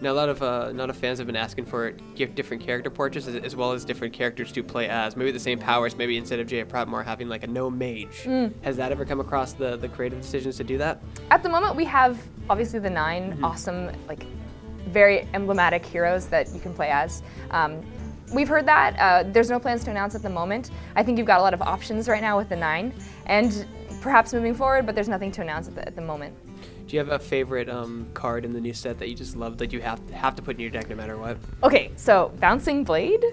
Now, a lot of fans have been asking for different character portraits as well as different characters to play as. Maybe the same powers, maybe instead of Jay Proudmore having like a no mage. Has that ever come across the creative decisions to do that? At the moment, we have obviously the 9 awesome, like very emblematic heroes that you can play as. We've heard that. There's no plans to announce at the moment. I think you've got a lot of options right now with the 9, and perhaps moving forward, but there's nothing to announce at the moment. Do you have a favorite card in the new set that you just love that you have to put in your deck no matter what? Okay, so Bouncing Blade.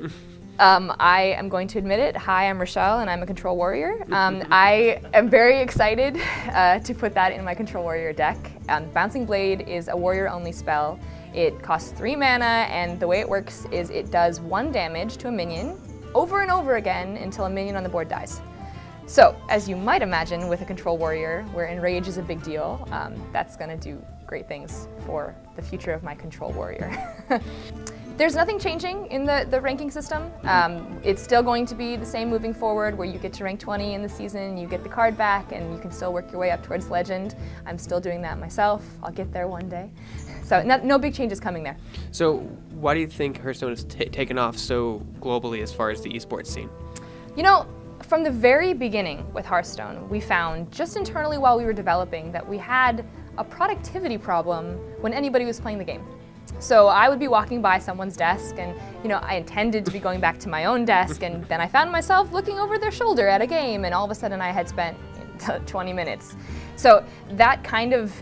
I am going to admit it. Hi, I'm Rachelle, and I'm a Control Warrior. I am very excited to put that in my Control Warrior deck. Bouncing Blade is a warrior-only spell. It costs 3 mana, and the way it works is it does 1 damage to a minion over and over again until a minion on the board dies. So, as you might imagine with a Control Warrior, where Enrage is a big deal, that's going to do great things for the future of my Control Warrior. There's nothing changing in the ranking system. It's still going to be the same moving forward, where you get to rank 20 in the season, you get the card back, and you can still work your way up towards Legend. I'm still doing that myself. I'll get there one day. So no big changes coming there. So why do you think Hearthstone has taken off so globally as far as the esports scene? You know, from the very beginning with Hearthstone, we found just internally while we were developing that we had a productivity problem when anybody was playing the game. So I would be walking by someone's desk and, you know, I intended to be going back to my own desk, and then I found myself looking over their shoulder at a game, and all of a sudden I had spent 20 minutes. So that kind of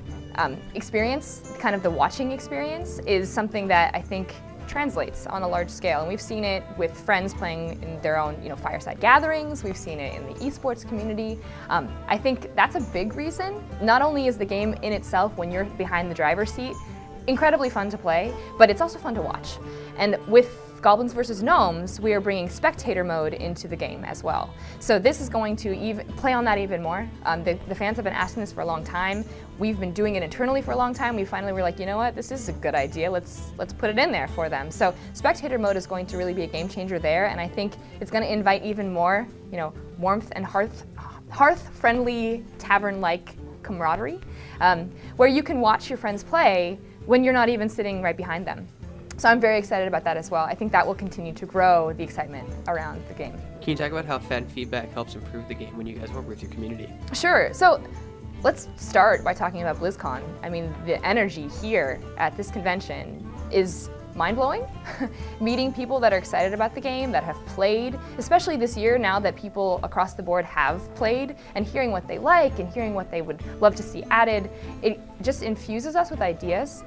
experience, kind of the watching experience, is something that I think translates on a large scale, and we've seen it with friends playing in their own, you know, fireside gatherings. We've seen it in the esports community. I think that's a big reason. Not only is the game in itself, when you're behind the driver's seat, incredibly fun to play, but it's also fun to watch. And with Goblins vs. Gnomes, we are bringing spectator mode into the game as well. So this is going to play on that even more. The fans have been asking this for a long time. We've been doing it internally for a long time. We finally were like, you know what, this is a good idea. Let's put it in there for them. So spectator mode is going to really be a game changer there, and I think it's going to invite even more, you know, warmth and hearth-friendly, tavern-like camaraderie, where you can watch your friends play when you're not even sitting right behind them. So I'm very excited about that as well. I think that will continue to grow the excitement around the game. Can you talk about how fan feedback helps improve the game when you guys work with your community? Sure. So let's start by talking about BlizzCon. I mean, the energy here at this convention is mind-blowing. Meeting people that are excited about the game, that have played, especially this year now that people across the board have played, and hearing what they like and hearing what they would love to see added, it just infuses us with ideas.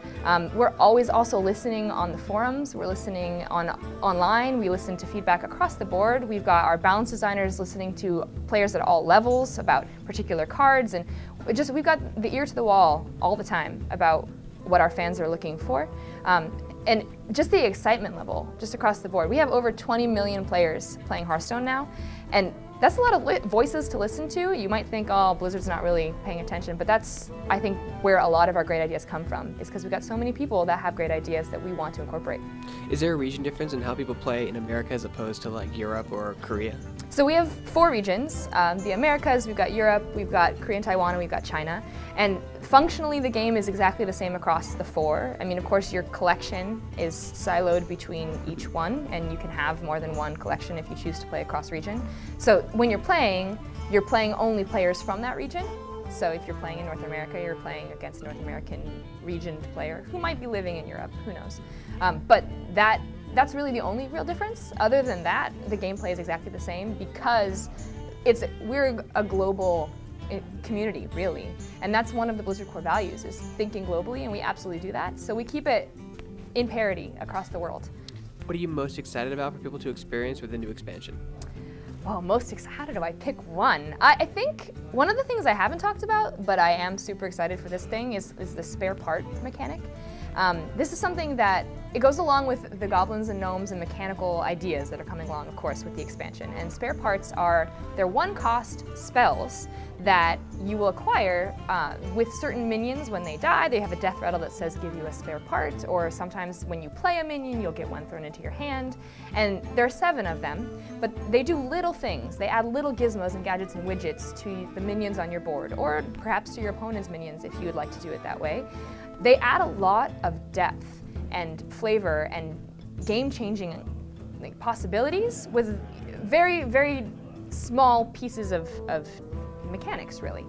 We're always also listening on the forums, we're listening online, we listen to feedback across the board. We've got our balance designers listening to players at all levels about particular cards, and we've got the ear to the wall all the time about what our fans are looking for. And just the excitement level, just across the board. We have over 20 million players playing Hearthstone now, and that's a lot of voices to listen to. You might think, oh, Blizzard's not really paying attention, but that's, I think, where a lot of our great ideas come from, is because we've got so many people that have great ideas that we want to incorporate. Is there a region difference in how people play in America as opposed to like Europe or Korea? So we have 4 regions. The Americas, we've got Europe, we've got Korea and Taiwan, and we've got China. And functionally, the game is exactly the same across the 4. I mean, of course, your collection is siloed between each one, and you can have more than one collection if you choose to play across region. So when you're playing only players from that region. So if you're playing in North America, you're playing against a North American regioned player who might be living in Europe, who knows. But that's really the only real difference. Other than that, the gameplay is exactly the same because we're a global community, really. And that's one of the Blizzard core values, is thinking globally, and we absolutely do that. So we keep it in parity across the world. What are you most excited about for people to experience with the new expansion? Well, most excited, how do I pick one? I think one of the things I haven't talked about, but I am super excited for this thing, is the spare part mechanic. This is something that it goes along with the goblins and gnomes and mechanical ideas that are coming along, of course, with the expansion. And spare parts are their one-cost spells that you will acquire with certain minions when they die. They have a death rattle that says give you a spare part, or sometimes when you play a minion, you'll get one thrown into your hand. And there are 7 of them, but they do little things. They add little gizmos and gadgets and widgets to the minions on your board, or perhaps to your opponent's minions if you would like to do it that way. They add a lot of depth and flavor and game-changing possibilities with very, very small pieces of mechanics, really.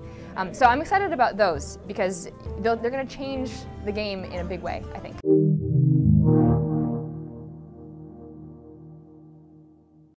So I'm excited about those because they're going to change the game in a big way, I think.